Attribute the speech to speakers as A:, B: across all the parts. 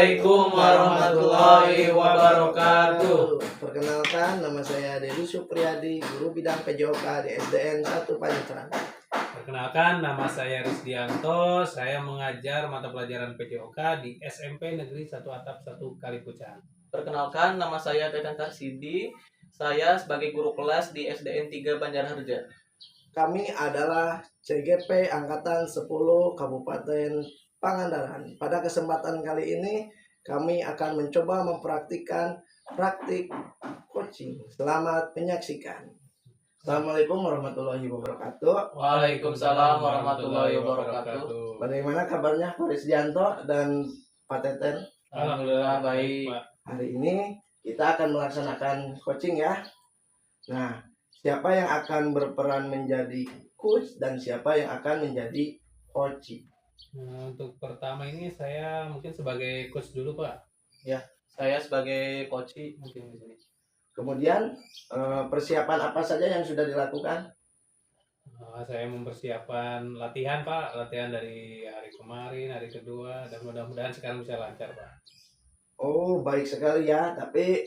A: Assalamualaikum warahmatullahi wabarakatuh.
B: Perkenalkan, nama saya Dedi Supriyadi, guru bidang PJOK di SDN 1 Panjang.
A: Perkenalkan, nama saya Risdianto. Saya mengajar mata pelajaran PJOK di SMP Negeri 1 Atap 1 Kalipucang.
C: Perkenalkan, nama saya Teten Tarsidi. Saya sebagai guru kelas di SDN 3 Banjarharja.
B: Kami adalah CGP Angkatan 10 Kabupaten Pangandaran. Pada kesempatan kali ini, kami akan mencoba mempraktikkan praktik coaching. Selamat menyaksikan. Assalamualaikum warahmatullahi wabarakatuh.
C: Waalaikumsalam warahmatullahi wabarakatuh.
B: Bagaimana kabarnya Pak Risdianto dan Pak Teten?
C: Alhamdulillah baik.
A: Pak.
B: Hari ini kita akan melaksanakan coaching ya. Nah, siapa yang akan berperan menjadi coach dan siapa yang akan menjadi coaching?
A: Untuk pertama ini saya mungkin sebagai coach dulu, Pak.
C: Saya sebagai coach mungkin di sini.
B: Kemudian persiapan apa saja yang sudah dilakukan?
A: Saya mempersiapkan latihan, Pak. Latihan dari hari kemarin, hari kedua, dan mudah-mudahan sekarang bisa lancar, Pak.
B: Oh, baik sekali ya. Tapi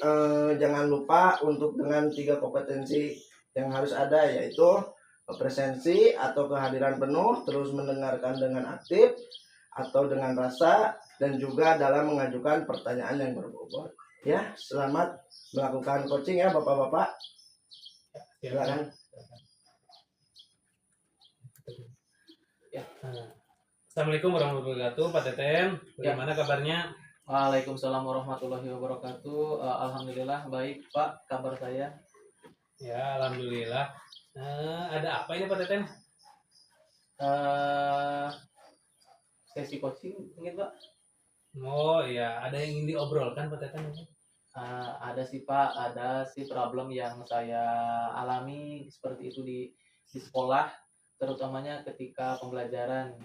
B: jangan lupa untuk dengan 3 kompetensi yang harus ada, yaitu presensi atau kehadiran penuh, terus mendengarkan dengan aktif atau dengan rasa, dan juga dalam mengajukan pertanyaan yang berbobot. Ya, selamat melakukan coaching ya Bapak-bapak. Silakan.
A: Assalamualaikum warahmatullahi wabarakatuh, Pak Teten. Bagaimana kabarnya?
C: Waalaikumsalam warahmatullahi wabarakatuh. Alhamdulillah baik Pak, kabar saya.
A: Ya, alhamdulillah. Ada apa ini, Pak Teten?
C: Sesi coaching mungkin Pak.
A: Oh iya, ada yang ingin diobrolkan, Pak Teten?
C: Ada sih Pak, ada sih problem yang saya alami seperti itu di sekolah, terutamanya ketika pembelajaran.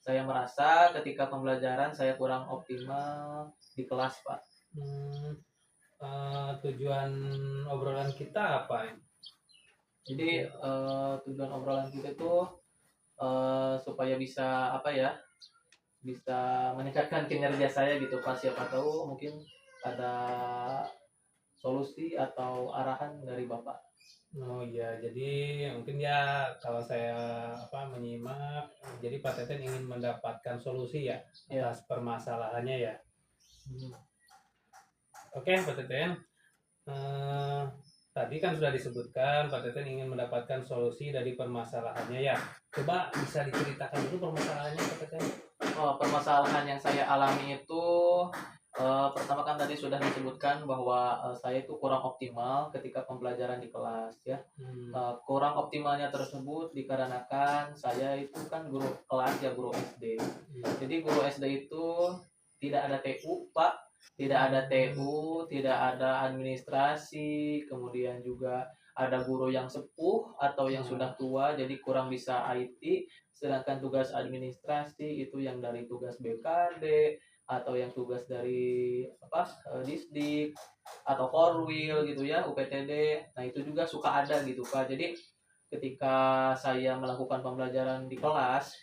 C: Saya merasa ketika pembelajaran saya kurang optimal di kelas Pak.
A: Tujuan obrolan kita apa?
C: Jadi tujuan obrolan kita itu supaya bisa bisa meningkatkan kinerja saya gitu Pak. Siapa tahu mungkin ada solusi atau arahan dari Bapak.
A: Oh iya, jadi mungkin ya kalau saya menyimak, jadi Pak Teten ingin mendapatkan solusi ya
C: Ya.
A: atas permasalahannya ya. Oke, Pak Teten. Tadi kan sudah disebutkan Pak Teten ingin mendapatkan solusi dari permasalahannya ya. Coba bisa diceritakan dulu permasalahannya, Pak Teten.
C: Permasalahan yang saya alami itu pertama kan tadi sudah disebutkan bahwa saya itu kurang optimal ketika pembelajaran di kelas ya. Kurang optimalnya tersebut dikarenakan saya itu kan guru kelas ya, guru SD. Jadi guru SD itu tidak ada TU Pak, tidak ada TU, tidak ada administrasi, kemudian juga ada guru yang sepuh atau yang sudah tua jadi kurang bisa IT, sedangkan tugas administrasi itu yang dari tugas BKD atau yang tugas dari Disdik atau Korwil gitu ya, UPTD. Nah, itu juga suka ada gitu Pak. Jadi ketika saya melakukan pembelajaran di kelas,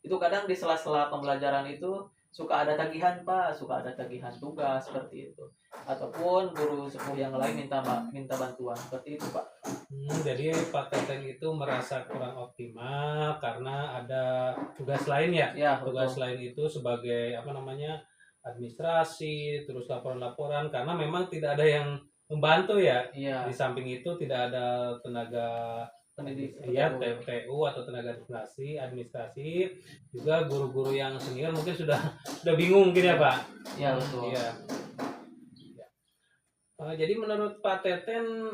C: itu kadang di sela-sela pembelajaran itu suka ada tagihan Pak, suka ada tagihan tugas seperti itu. Ataupun guru sepuh yang lain minta bantuan seperti itu Pak.
A: Jadi Pak Teten itu merasa kurang optimal karena ada tugas lain ya?
C: Ya,
A: Tugas
C: betul.
A: lain itu sebagai administrasi, terus laporan-laporan, karena memang tidak ada yang membantu ya.
C: Iya,
A: Di samping itu tidak ada tenaga
C: pendidik.
A: ya TU atau tenaga administrasi, juga guru-guru yang senior mungkin sudah bingung mungkin ya Pak.
C: Iya, betul.
A: Iya. Jadi menurut Pak Teten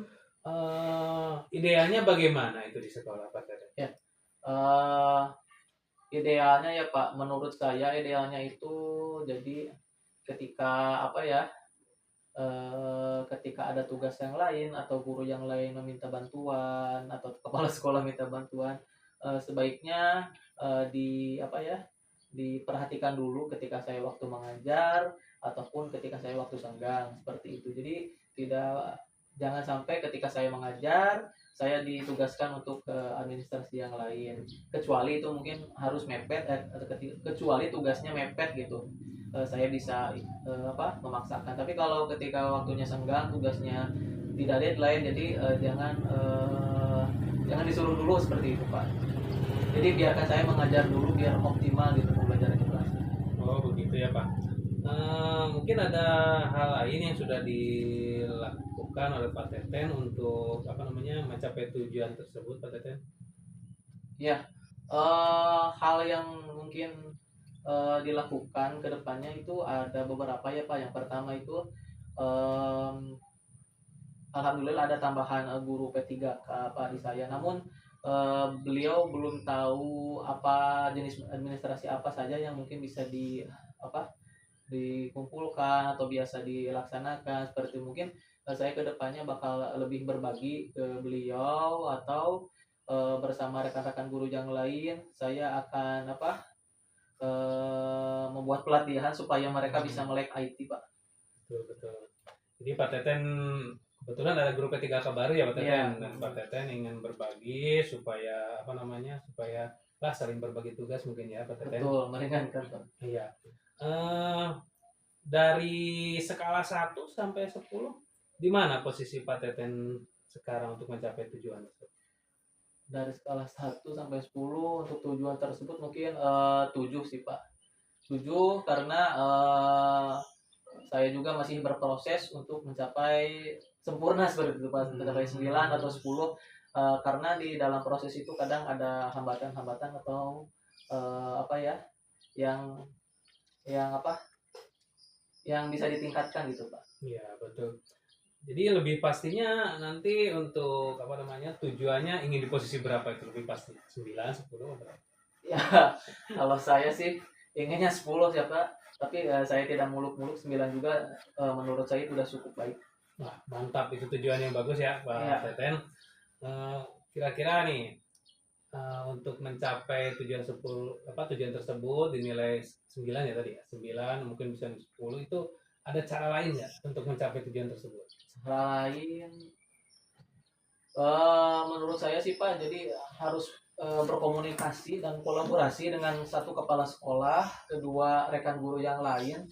A: idealnya bagaimana itu di sekolah Pak Teten?
C: Idealnya ya Pak, menurut saya idealnya itu jadi ketika ketika ada tugas yang lain atau guru yang lain meminta bantuan atau kepala sekolah minta bantuan, sebaiknya diperhatikan dulu ketika saya waktu mengajar ataupun ketika saya waktu senggang seperti itu. Jadi jangan sampai ketika saya mengajar saya ditugaskan untuk administrasi yang lain, kecuali itu mungkin harus mepet kecuali tugasnya mepet gitu. saya bisa memaksakan. Tapi kalau ketika waktunya senggang, tugasnya tidak deadline, jadi jangan disuruh dulu seperti itu Pak. Jadi biarkan saya mengajar dulu biar optimal gitu pembelajaran di kelas.
A: Oh begitu ya Pak. Mungkin ada hal lain yang sudah dilakukan oleh Pak Teten untuk mencapai tujuan tersebut Pak Teten?
C: Ya, hal yang mungkin dilakukan ke depannya itu ada beberapa ya Pak. Yang pertama itu alhamdulillah ada tambahan guru P3K Pak di saya. Namun beliau belum tahu apa jenis administrasi apa saja yang mungkin bisa dikumpulkan atau biasa dilaksanakan. Seperti mungkin saya ke depannya bakal lebih berbagi ke beliau, atau bersama rekan-rekan guru yang lain saya akan membuat pelatihan supaya mereka bisa melek IT Pak.
A: Betul betul. Jadi Pak Teten kebetulan ada grup P3K baru ya Pak Teten.
C: Iya.
A: Dan Pak Teten ingin berbagi supaya supaya saling berbagi tugas mungkin ya Pak Teten.
C: Betul, meringankan Pak.
A: Iya. Dari skala 1 sampai 10 di mana posisi Pak Teten sekarang untuk mencapai tujuan tersebut?
C: Dari skala 1 sampai 10 untuk tujuan tersebut mungkin 7 sih Pak. 7 karena saya juga masih berproses untuk mencapai sempurna seperti itu Pak, mencapai 9 atau 10, karena di dalam proses itu kadang ada hambatan-hambatan atau yang bisa ditingkatkan gitu Pak.
A: Iya betul. Jadi lebih pastinya nanti untuk tujuannya ingin di posisi berapa itu lebih pasti? 9, 10 berapa?
C: Ya, kalau saya sih inginnya 10 ya Pak, tapi saya tidak muluk-muluk, 9 juga menurut saya itu sudah cukup baik.
A: Wah, mantap, itu tujuan yang bagus ya Pak
C: Iya.
A: Teten. Kira-kira nih untuk mencapai tujuan tersebut dinilai 9 ya tadi ya. 9 mungkin bisa 10, itu ada cara lain nggak untuk mencapai tujuan tersebut?
C: Cara lain menurut saya sih Pak, jadi harus berkomunikasi dan kolaborasi dengan satu kepala sekolah, kedua rekan guru yang lain,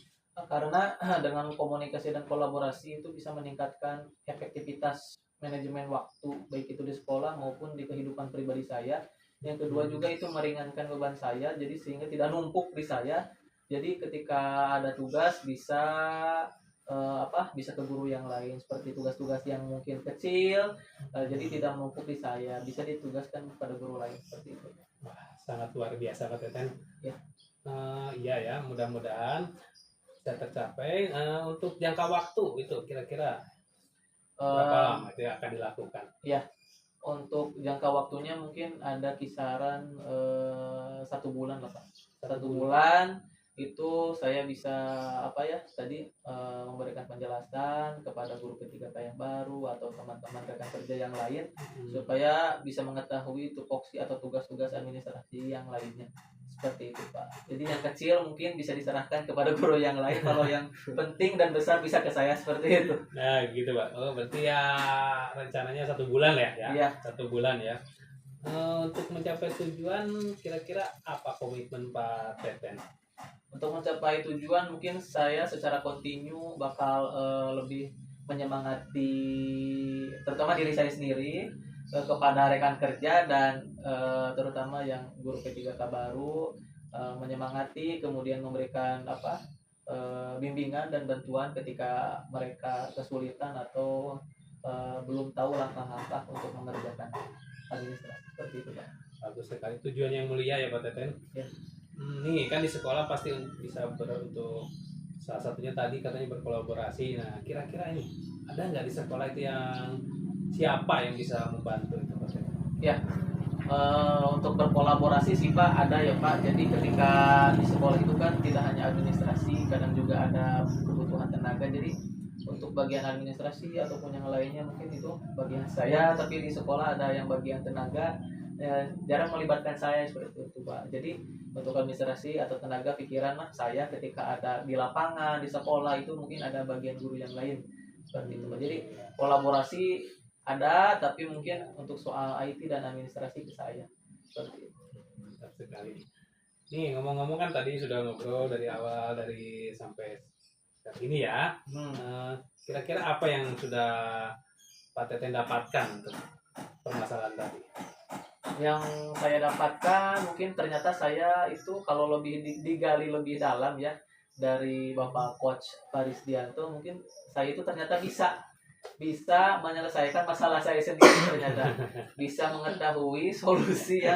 C: karena dengan komunikasi dan kolaborasi itu bisa meningkatkan efektivitas manajemen waktu baik itu di sekolah maupun di kehidupan pribadi saya. Yang kedua juga itu meringankan beban saya, jadi sehingga tidak numpuk di saya. Jadi ketika ada tugas bisa bisa ke guru yang lain, seperti tugas-tugas yang mungkin kecil, jadi tidak menumpuk di saya, bisa ditugaskan pada guru lain seperti itu.
A: Wah, sangat luar biasa Pak Teten.
C: Ya.
A: Iya ya, mudah-mudahan bisa tercapai. Untuk jangka waktu itu kira-kira berapa lama itu akan dilakukan?
C: Ya, untuk jangka waktunya mungkin ada kisaran 1 bulan lah Pak. 1 bulan itu saya bisa memberikan penjelasan kepada guru P3K yang baru atau teman-teman rekan kerja yang lain, supaya bisa mengetahui tupoksi atau tugas-tugas administrasi yang lainnya seperti itu Pak. Jadi yang kecil mungkin bisa diserahkan kepada guru yang lain, kalau yang penting dan besar bisa ke saya seperti itu.
A: Nah gitu Pak. Oh berarti ya rencananya 1 bulan ya?
C: Iya.
A: 1 bulan ya. Untuk mencapai tujuan kira-kira apa komitmen Pak Teten?
C: Untuk mencapai tujuan mungkin saya secara kontinu bakal lebih menyemangati terutama diri saya sendiri, kepada rekan kerja dan terutama yang guru P3K baru, menyemangati, kemudian memberikan bimbingan dan bantuan ketika mereka kesulitan atau belum tahu langkah-langkah untuk mengerjakan administrasi seperti itu Pak.
A: Bagus sekali, tujuan yang mulia ya Pak Teten.
C: Ya.
A: Nih kan di sekolah pasti bisa untuk salah satunya tadi katanya berkolaborasi. Nah kira-kira ini ada nggak di sekolah itu siapa yang bisa membantu itu Pak Teten?
C: Ya, untuk berkolaborasi sih Pak ada ya Pak. Jadi ketika di sekolah itu kan tidak hanya administrasi, kadang juga ada kebutuhan tenaga. Jadi untuk bagian administrasi ataupun yang lainnya mungkin itu bagian saya, tapi di sekolah ada yang bagian tenaga, jarang melibatkan saya seperti itu Pak. Jadi untuk administrasi atau tenaga pikiran saya ketika ada di lapangan di sekolah itu mungkin ada bagian guru yang lain seperti itu Pak. Jadi kolaborasi ada, tapi mungkin untuk soal IT dan administrasi ke saya seperti itu.
A: Mantap sekali. Nih ngomong-ngomong kan tadi sudah ngobrol dari awal dari sampai saat ini ya. Kira-kira apa yang sudah Pak Teten dapatkan untuk permasalahan tadi?
C: Yang saya dapatkan mungkin ternyata saya itu kalau lebih digali lebih dalam ya dari Bapak Coach Paris Dianto, mungkin saya itu ternyata bisa menyelesaikan masalah saya sendiri, ternyata bisa mengetahui solusi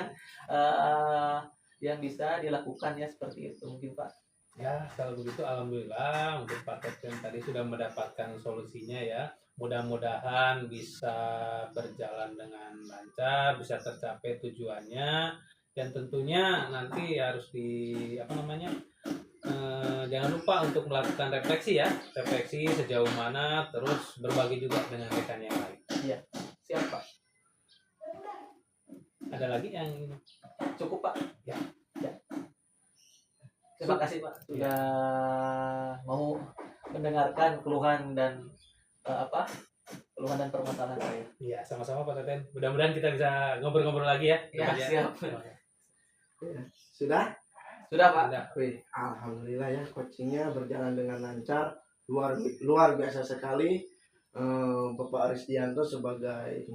C: yang bisa dilakukan ya, seperti itu mungkin Pak.
A: Ya, kalau begitu alhamdulillah untuk Pak Teten tadi sudah mendapatkan solusinya ya. Mudah-mudahan bisa berjalan dengan lancar, bisa tercapai tujuannya, dan tentunya nanti harus apa namanya, jangan lupa untuk melakukan refleksi ya, refleksi sejauh mana, terus berbagi juga dengan rekan yang lain.
C: Iya, siap Pak.
A: Ada lagi yang
C: Cukup Pak.
A: Ya.
C: Terima kasih Pak sudah mau mendengarkan keluhan dan keluhan dan permasalahan saya.
A: Iya, sama-sama Pak Teten. Mudah-mudahan kita bisa ngobrol-ngobrol lagi ya.
C: Ya, siap.
B: Sudah?
C: Sudah Pak.
A: Sudah.
B: Wih, alhamdulillah ya, coachingnya berjalan dengan lancar, luar biasa sekali. Bapak Arisdianto sebagai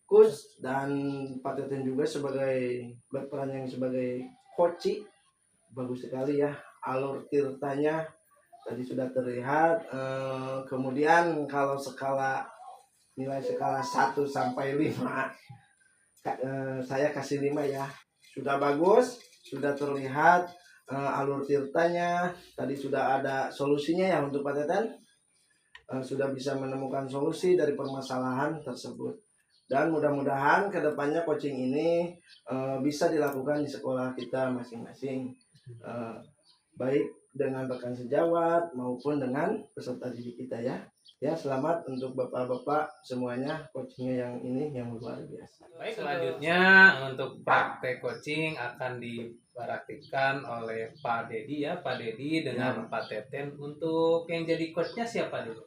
B: coach dan Pak Teten juga berperan yang sebagai coach, bagus sekali ya. Alur tirtanya tadi sudah terlihat. Kemudian kalau nilai skala 1 sampai 5, saya kasih 5 ya. Sudah bagus, sudah terlihat alur tirtanya. Tadi sudah ada solusinya ya untuk Pak Teten. Sudah bisa menemukan solusi dari permasalahan tersebut. Dan mudah-mudahan kedepannya coaching ini bisa dilakukan di sekolah kita masing-masing. Baik dengan rekan sejawat maupun dengan peserta didik kita ya. Ya, selamat untuk bapak-bapak semuanya, coachingnya yang luar biasa.
A: Baik, selanjutnya untuk praktek coaching akan dipraktikkan oleh Pak Dedi ya, Pak Dedi dengan Pak Teten. Untuk yang jadi coachnya siapa dulu?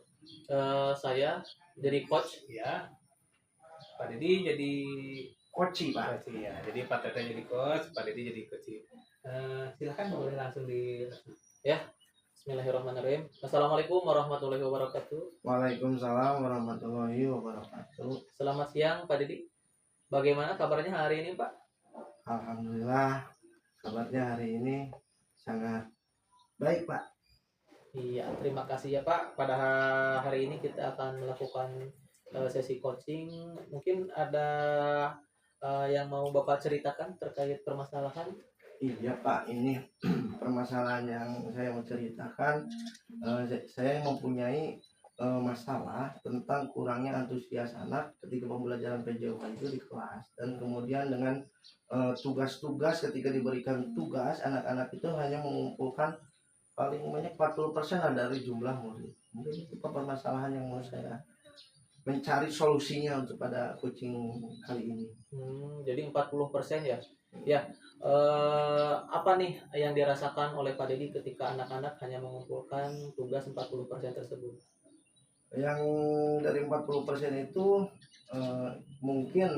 C: Saya jadi coach
A: Ya, Pak Dedi jadi
B: Coach Pak.
A: coach ya. Jadi Pak Teten jadi coach, Pak Dedi jadi coach. Silakan boleh langsung di.
C: Bismillahirrahmanirrahim. Assalamualaikum warahmatullahi wabarakatuh.
B: Waalaikumsalam warahmatullahi wabarakatuh.
C: Selamat siang Pak Didi. Bagaimana kabarnya hari ini Pak?
B: Alhamdulillah, kabarnya hari ini sangat baik Pak.
C: Iya, terima kasih ya Pak. Pada hari ini kita akan melakukan sesi coaching. Mungkin ada yang mau Bapak ceritakan terkait permasalahan?
B: Iya Pak, ini permasalahan yang saya mau ceritakan. Saya mempunyai masalah tentang kurangnya antusias anak ketika pembelajaran PJOK itu di kelas, dan kemudian dengan tugas-tugas, ketika diberikan tugas, anak-anak itu hanya mengumpulkan paling banyak 40% dari jumlah murid. Mungkin itu permasalahan yang mau saya mencari solusinya untuk pada coaching kali ini.
C: Jadi 40% ya. Ya, apa nih yang dirasakan oleh Pak Dedi ketika anak-anak hanya mengumpulkan tugas 40% tersebut?
B: Yang dari 40% itu mungkin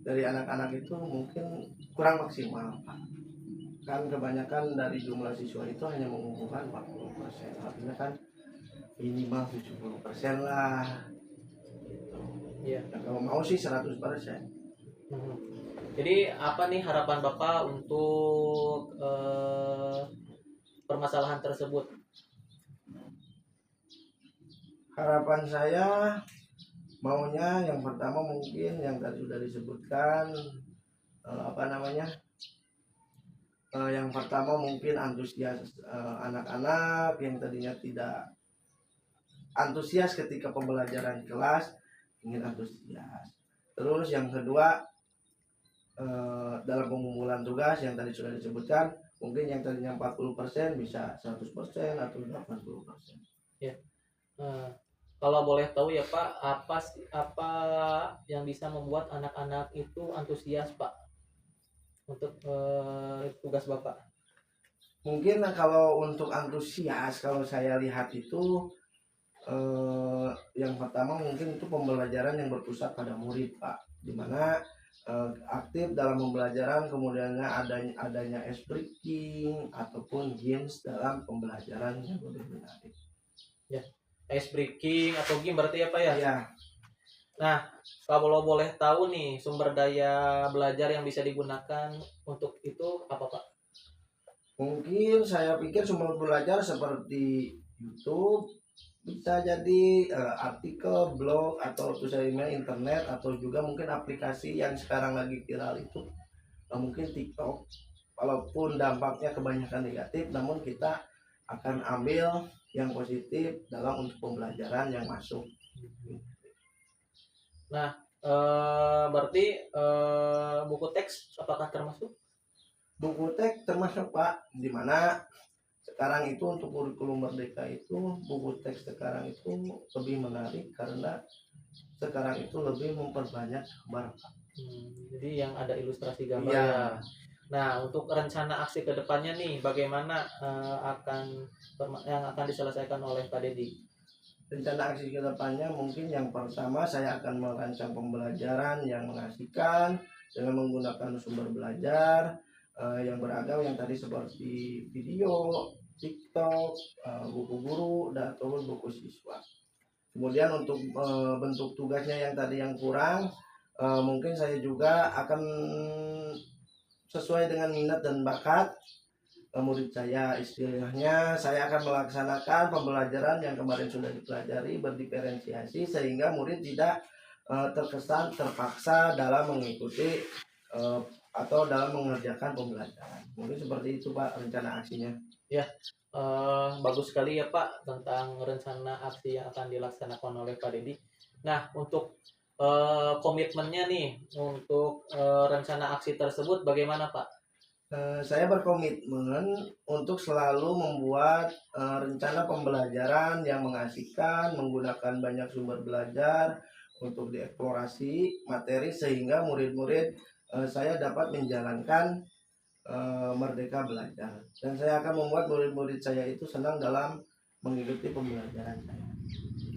B: dari anak-anak itu mungkin kurang maksimal Pak. Kan kebanyakan dari jumlah siswa itu hanya mengumpulkan 40%, artinya kan minimal 70% lah gitu.
C: Iya.
B: Nah, kalau mau sih 100%.
C: Jadi apa nih harapan Bapak untuk permasalahan tersebut?
B: Harapan saya maunya yang pertama mungkin yang tadi sudah disebutkan, yang pertama mungkin antusias anak-anak yang tadinya tidak antusias ketika pembelajaran kelas ingin antusias. Terus yang kedua, dalam pengumpulan tugas yang tadi sudah disebutkan, mungkin yang tadinya 40% bisa 100% atau 80%.
C: Ya. Kalau boleh tahu ya Pak, apa yang bisa membuat anak-anak itu antusias Pak untuk tugas Bapak?
B: Mungkin kalau untuk antusias, kalau saya lihat itu yang pertama mungkin itu pembelajaran yang berpusat pada murid Pak, dimana aktif dalam pembelajaran, kemudiannya adanya ice breaking ataupun games dalam pembelajaran yang lebih menarik.
C: Ya, ice breaking atau game berarti apa ya?
B: Ya,
C: Nah, kalau boleh tahu nih sumber daya belajar yang bisa digunakan untuk itu apa Pak?
B: mungkin saya pikir sumber belajar seperti YouTube, bisa jadi artikel, blog, atau tulisannya internet, atau juga mungkin aplikasi yang sekarang lagi viral itu, mungkin TikTok. Walaupun dampaknya kebanyakan negatif, namun kita akan ambil yang positif dalam untuk pembelajaran yang masuk.
C: Nah, berarti buku teks apakah termasuk?
B: Buku teks termasuk Pak, dimana sekarang itu untuk kurikulum merdeka itu buku teks sekarang itu lebih menarik karena sekarang itu lebih memperbanyak gambar.
C: Jadi yang ada ilustrasi gambar
B: Iya.
C: ya. Nah, untuk rencana aksi kedepannya nih, bagaimana yang akan diselesaikan oleh Pak Dedi?
B: Rencana aksi kedepannya mungkin yang pertama saya akan merancang pembelajaran yang mengasihkan dengan menggunakan sumber belajar yang beragam yang tadi seperti video, TikTok, buku guru, dan ataupun buku siswa. Kemudian untuk bentuk tugasnya yang tadi yang kurang, mungkin saya juga akan sesuai dengan minat dan bakat murid saya, istilahnya saya akan melaksanakan pembelajaran yang kemarin sudah dipelajari berdiferensiasi sehingga murid tidak terkesan terpaksa dalam mengikuti atau dalam mengerjakan pembelajaran. Mungkin seperti itu Pak rencana aksinya.
C: Ya, bagus sekali ya Pak tentang rencana aksi yang akan dilaksanakan oleh Pak Dedi. Nah, untuk komitmennya nih untuk rencana aksi tersebut bagaimana Pak?
B: Saya berkomitmen untuk selalu membuat rencana pembelajaran yang mengasihkan, menggunakan banyak sumber belajar untuk dieksplorasi materi sehingga murid-murid saya dapat menjalankan merdeka belajar. Dan saya akan membuat murid-murid saya itu senang dalam mengikuti pembelajaran saya.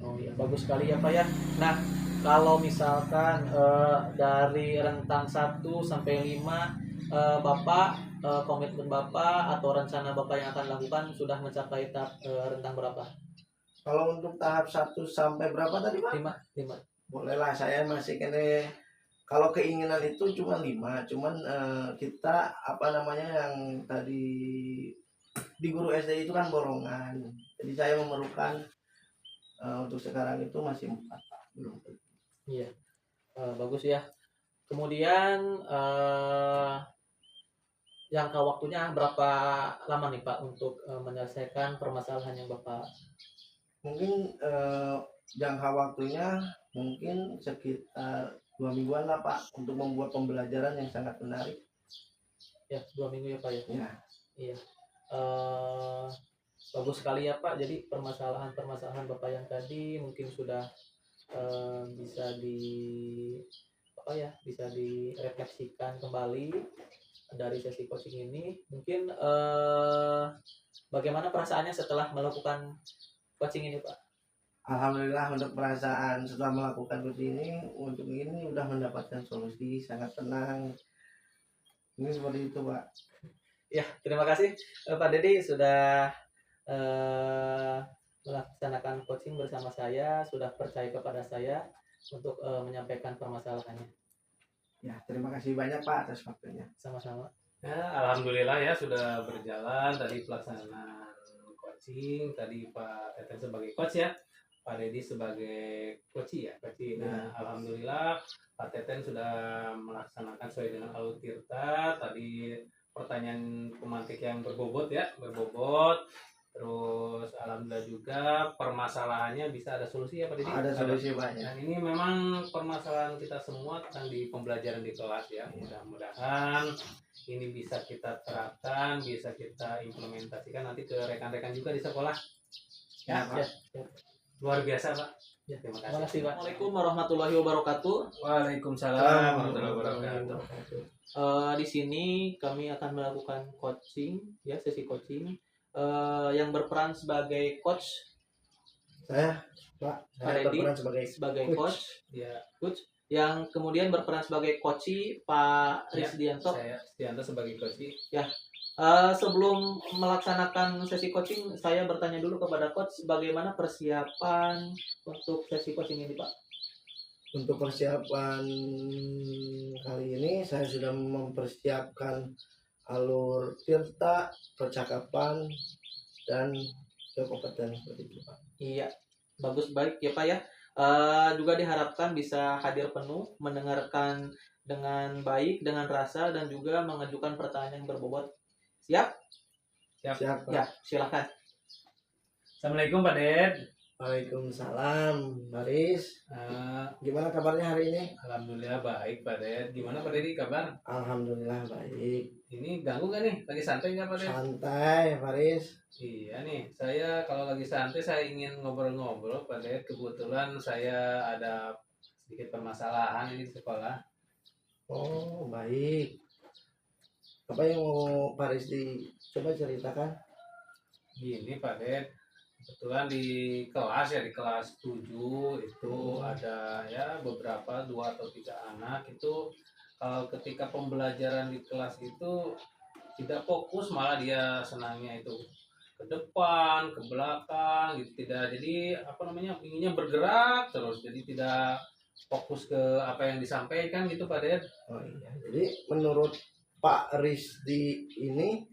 C: Oh iya, bagus sekali ya Pak ya. Nah, kalau misalkan dari rentang 1 sampai 5 Bapak komitmen Bapak atau rencana Bapak yang akan lakukan sudah mencapai rentang berapa?
B: Kalau untuk tahap 1 sampai berapa tadi Pak?
C: 5.
B: Bolehlah, saya masih kene. Kalau keinginan itu cuma 5, cuman kita apa namanya yang tadi di guru SD itu kan borongan. Jadi saya memerlukan untuk sekarang itu masih 4 Pak, belum.
C: Iya, bagus ya. Kemudian jangka waktunya berapa lama nih Pak untuk menyelesaikan permasalahan yang Bapak?
B: Mungkin jangka waktunya mungkin sekitar 2 mingguan lah Pak untuk membuat pembelajaran yang sangat menarik.
C: Ya, 2 minggu ya Pak ya.
B: Ya.
C: Iya. Bagus sekali ya Pak. Jadi permasalahan Bapak yang tadi mungkin sudah bisa bisa direfleksikan kembali dari sesi coaching ini. Mungkin bagaimana perasaannya setelah melakukan coaching ini Pak?
B: Alhamdulillah untuk perasaan setelah melakukan coaching ini udah mendapatkan solusi, sangat tenang. Ini seperti itu Pak.
C: Ya, terima kasih Pak Dedi sudah melaksanakan coaching bersama saya, sudah percaya kepada saya untuk menyampaikan permasalahannya.
B: Ya, terima kasih banyak Pak atas waktunya.
C: Sama-sama.
A: Ya, alhamdulillah ya sudah berjalan tadi pelaksanaan coaching, tadi Pak Teten sebagai coach ya, Pak Dedi sebagai coach ya. Nah, alhamdulillah Pak Teten sudah melaksanakan sesuai dengan Alur Tirta. Tadi pertanyaan pemantik yang berbobot. Terus alhamdulillah juga permasalahannya bisa ada solusi ya Pak Dedi.
B: Ada solusi Pak ya.
A: Dan ini memang permasalahan kita semua tentang di pembelajaran di kelas ya. Mudah-mudahan ini bisa kita terapkan, bisa kita implementasikan nanti ke rekan-rekan juga di sekolah. Ya,
B: Pak.
A: Luar biasa Pak.
C: Ya,
A: Terima
C: terima kasih
A: kasih.
C: Pak. Assalamualaikum warahmatullahi wabarakatuh.
A: Waalaikumsalam warahmatullahi wabarakatuh.
C: Di sini kami akan melakukan coaching, ya sesi coaching. Yang berperan sebagai coach
B: Saya Pak, saya
C: Pak Dedi
B: berperan sebagai
C: coach, ya coach yang kemudian berperan sebagai coach Pak
A: Ya,
C: Risdianto.
A: saya Stianto sebagai coach.
C: Sebelum melaksanakan sesi coaching, saya bertanya dulu kepada coach bagaimana persiapan untuk sesi coaching ini, Pak.
B: Untuk persiapan kali ini saya sudah mempersiapkan alur tirta, percakapan, dan kekompeten seperti itu Pak.
C: Iya, bagus, baik ya Pak ya. Juga diharapkan bisa hadir penuh, mendengarkan dengan baik, dengan rasa, dan juga mengajukan pertanyaan yang berbobot. Siap?
B: Siap Pak.
C: Ya, silakan.
A: Assalamualaikum Pak Ded.
B: Waalaikumsalam Baris. Gimana kabarnya hari ini?
A: Alhamdulillah baik Pak Ded. Gimana Pak Dedi kabar?
B: Alhamdulillah baik.
A: Ini ganggu gak nih? Lagi santai nggak Pak Ded?
B: Santai Baris.
A: Iya nih, saya kalau lagi santai saya ingin ngobrol-ngobrol Pak Ded. Kebetulan saya ada sedikit permasalahan ini di sekolah.
B: Oh baik. Apa yang mau Baris coba ceritakan?
A: Gini Pak Ded, kebetulan di kelas ya, di kelas 7 itu ada ya beberapa 2 atau 3 anak itu kalau ketika pembelajaran di kelas itu tidak fokus, malah dia senangnya itu ke depan, ke belakang gitu, tidak, jadi apa namanya, inginnya bergerak terus, jadi tidak fokus ke apa yang disampaikan gitu Pak Ded.
B: Oh iya. Jadi menurut Pak Rizdi ini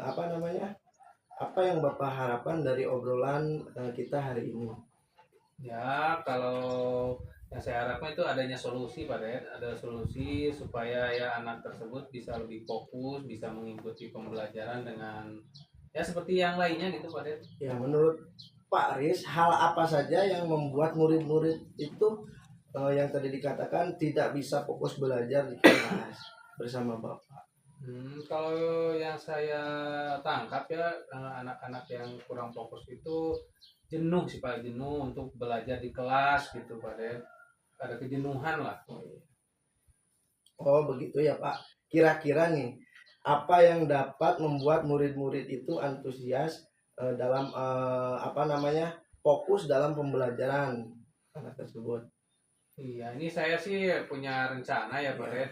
B: apa namanya? Apa yang Bapak harapkan dari obrolan kita hari ini?
A: Ya, kalau yang saya harapkan itu adanya solusi Pak Ded, ada solusi supaya ya anak tersebut bisa lebih fokus, bisa mengikuti pembelajaran dengan ya seperti yang lainnya gitu Pak Ded.
B: Ya, menurut Pak Riz, hal apa saja yang membuat murid-murid itu yang tadi dikatakan tidak bisa fokus belajar di kelas bersama Bapak?
A: Kalau yang saya tangkap ya anak-anak yang kurang fokus itu jenuh sih Pak, jenuh untuk belajar di kelas gitu Pak Ded. Ada kejenuhan lah.
B: Oh, begitu ya Pak. Kira-kira nih, apa yang dapat membuat murid-murid itu antusias dalam apa namanya? Fokus dalam pembelajaran anak tersebut?
A: Iya, ini saya sih punya rencana ya Pak
B: Ya.
A: Ded.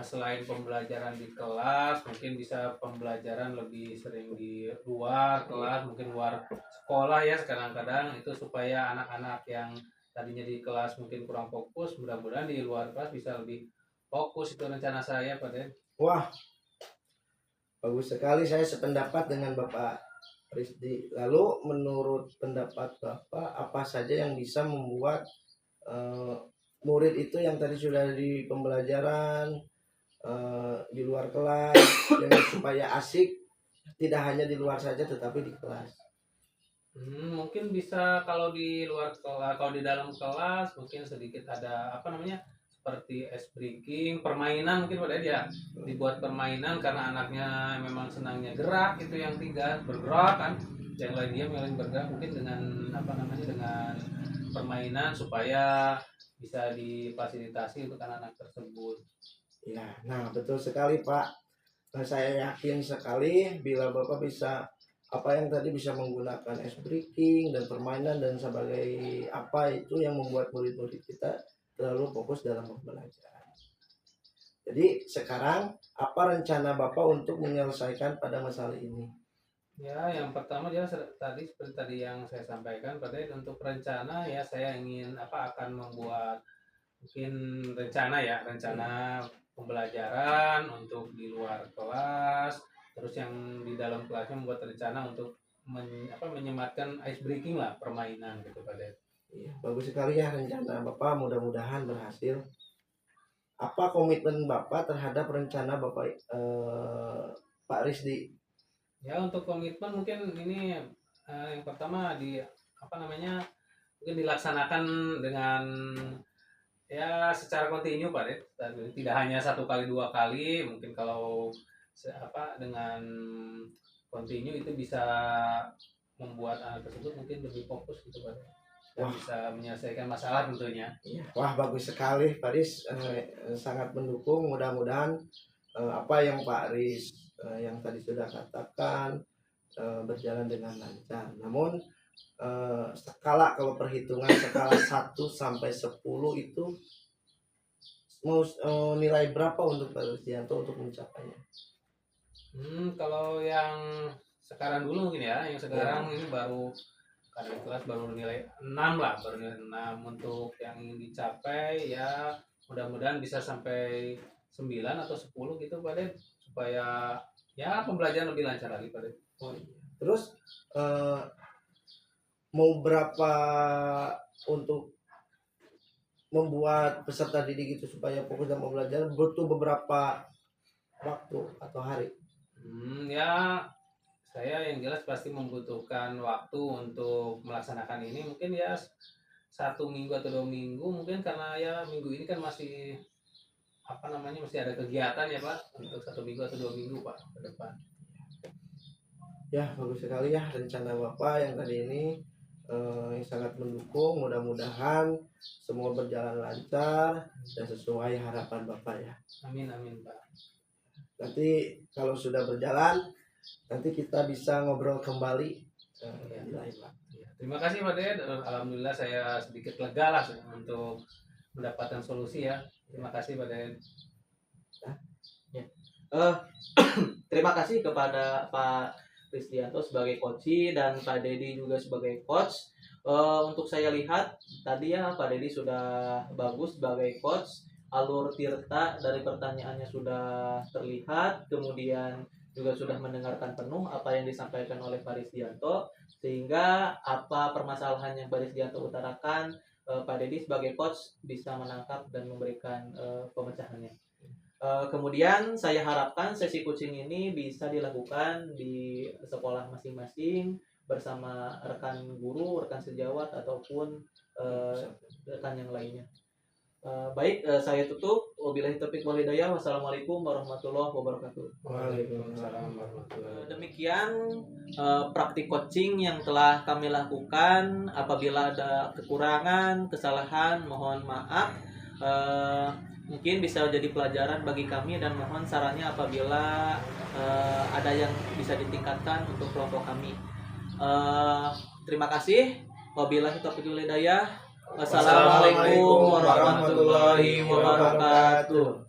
A: Selain pembelajaran di kelas, mungkin bisa pembelajaran lebih sering di luar kelas, mungkin luar sekolah ya kadang-kadang itu supaya anak-anak yang tadinya di kelas mungkin kurang fokus, mudah-mudahan di luar kelas bisa lebih fokus, itu rencana saya Pak Ded.
B: Wah, bagus sekali, saya sependapat dengan Bapak Rizdi. Lalu menurut pendapat Bapak, apa saja yang bisa membuat eh, murid itu yang tadi sudah di pembelajaran di luar kelas yang supaya asik, tidak hanya di luar saja tetapi di kelas?
A: Mungkin bisa kalau di luar kelas, kalau di dalam kelas mungkin sedikit ada apa namanya seperti ice breaking, permainan mungkin pada dia dibuat permainan karena anaknya memang senangnya gerak itu yang 3 bergerak kan, yang lain dia yang bergerak mungkin dengan apa namanya dengan permainan supaya bisa difasilitasi untuk anak-anak tersebut.
B: Ya, nah betul sekali Pak. Nah, saya yakin sekali bila Bapak bisa apa yang tadi bisa menggunakan ice breaking dan permainan dan sebagai apa itu yang membuat murid-murid kita terlalu fokus dalam pembelajaran. Jadi sekarang apa rencana Bapak untuk menyelesaikan pada masalah ini?
A: Ya, yang pertama dia tadi seperti tadi yang saya sampaikan pada untuk rencana ya saya ingin apa akan membuat mungkin rencana pembelajaran untuk di luar kelas, terus yang di dalam kelasnya membuat rencana untuk menyematkan ice breaking lah, permainan gitu Pak Ded.
B: Iya, bagus sekali ya rencana Bapak, mudah-mudahan berhasil. Apa komitmen Bapak terhadap rencana Bapak Pak Rizdi?
A: Ya, untuk komitmen mungkin ini yang pertama di apa namanya mungkin dilaksanakan dengan ya secara kontinu Pak Ded, tidak hanya 1 kali 2 kali, mungkin kalau dengan kontinu itu bisa membuat anak tersebut mungkin lebih fokus gitu Pak Ded, dan
B: Wah.
A: bisa menyelesaikan masalah tentunya.
B: Wah, bagus sekali Pak Riz, sangat mendukung. Mudah-mudahan apa yang Pak Riz yang tadi sudah katakan berjalan dengan lancar. Namun skala, kalau perhitungan skala 1 sampai 10 itu mau nilai berapa untuk Pak Rusdianto untuk mencapainya?
A: Kalau yang sekarang dulu mungkin ya, yang sekarang ini baru karena kelas baru nilai 6 lah, baru nilai 6. Untuk yang ingin dicapai ya mudah-mudahan bisa sampai 9 atau 10 gitu Pak Den, supaya ya pembelajaran lebih lancar lagi Pak Den.
B: Oh, iya. Terus mau berapa untuk membuat peserta didik itu supaya fokus dalam pembelajaran, butuh beberapa waktu atau hari?
A: Ya saya yang jelas pasti membutuhkan waktu untuk melaksanakan ini, mungkin ya 1 minggu atau 2 minggu mungkin, karena ya minggu ini kan masih masih ada kegiatan ya Pak, untuk 1 minggu atau 2 minggu Pak ke depan.
B: Ya, bagus sekali ya rencana Bapak yang tadi ini, yang sangat mendukung. Mudah-mudahan semua berjalan lancar dan sesuai harapan Bapak ya.
A: Amin amin Pak.
B: Nanti kalau sudah berjalan, nanti kita bisa ngobrol kembali di lain waktu.
A: Ya, terima kasih Pak Den. Alhamdulillah saya sedikit lega lah untuk mendapatkan solusi ya. Terima kasih Pak Den.
C: Terima kasih kepada Pak Risdianto sebagai coach dan Pak Dedi juga sebagai coach. Untuk saya lihat tadi ya Pak Dedi sudah bagus sebagai coach. Alur Tirta dari pertanyaannya sudah terlihat, kemudian juga sudah mendengarkan penuh apa yang disampaikan oleh Pak Risdianto, sehingga apa permasalahan yang Pak Risdianto utarakan, Pak Dedi sebagai coach bisa menangkap dan memberikan pemecahannya. Kemudian saya harapkan sesi coaching ini bisa dilakukan di sekolah masing-masing bersama rekan guru, rekan sejawat ataupun rekan yang lainnya. Baik, saya tutup. Wabillahi taufiq wal hidayah. Wassalamualaikum warahmatullahi wabarakatuh.
A: Waalaikumsalam warahmatullahi wabarakatuh.
C: Demikian praktik coaching yang telah kami lakukan. Apabila ada kekurangan, kesalahan, mohon maaf. Mungkin bisa jadi pelajaran bagi kami, dan mohon sarannya apabila ada yang bisa ditingkatkan untuk kelompok kami. Terima kasih. Wabillahi taufiq wal hidayah. Wassalamualaikum warahmatullahi wabarakatuh.